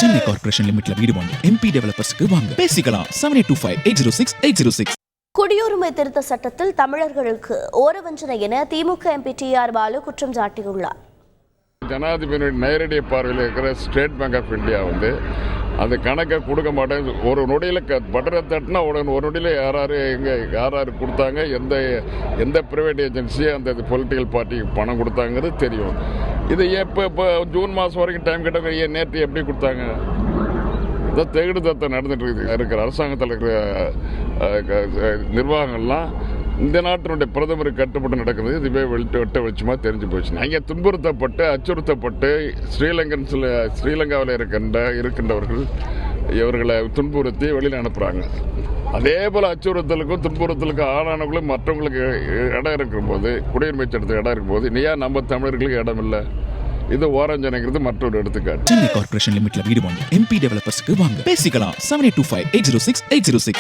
Chennai corporation லிமிட்ல வீடு வாங்க MP டெவலப்பர்ஸ்க்கு வாங்க பேசிக்கலாம் 7825806806. குடியுரிமை திருத்த சட்டத்தில் தமிழர்களுக்கு ஓரவஞ்சனை என திமுக MP TR பாலு குற்றம் சாட்டியுள்ளார். ஜனாதிபதி நேரடி பார்வையில் இருக்கிற ஸ்டேட் பேங்க் ஆஃப் இந்தியா அந்த கணக்கை கொடுக்க மாட்டேன். ஒரு நொடியில் பட்டரை தட்டினா ஒரு நொடியில் யார் கொடுத்தாங்க, எந்த ப்ரைவேட் ஏஜென்சி அந்த பொலிட்டிக்கல் பார்ட்டிக்கு பணம் கொடுத்தாங்கிறது தெரியும். இது இப்போ ஜூன் மாதம் வரைக்கும் டைம் கேட்டாங்க. நேற்று எப்படி கொடுத்தாங்க? இதான் தெகுடு தத்தம் நடந்துட்டு இருக்கிற அரசாங்கத்தில் இருக்கிற நிர்வாகங்கள்லாம் இந்த நாட்டினுடைய பிரதமருக்கு கட்டுப்பட்டு நடக்கிறது. இதுவே வெட்ட வெளிச்சமாக தெரிஞ்சு போச்சு. நாங்கள் துன்புறுத்தப்பட்டு அச்சுறுத்தப்பட்டு ஸ்ரீலங்காவில் இருக்கின்றவர்கள் இவர்களை துன்புறுத்தி வெளியில் அனுப்புகிறாங்க. அதே போல் அச்சுறுத்தலுக்கும் துன்புறுத்தலுக்கும் ஆளானவர்களும் மற்றவங்களுக்கு இடம் இருக்கும்போது, குடியுரிமை சட்டத்துக்கு இடம் இருக்கும்போது நீயா நம்ம தமிழர்களுக்கு இடம் இல்லை? இது ஓரஞ்சனைங்கிறது மற்றொரு எடுத்துக்காட்டு. சென்னை கார்ப்பரேஷன் லிமிட்ல வீடு வாங்க MP டெவலப்பர்ஸ்க்கு வாங்க பேசிக்கலாம் 7825806806.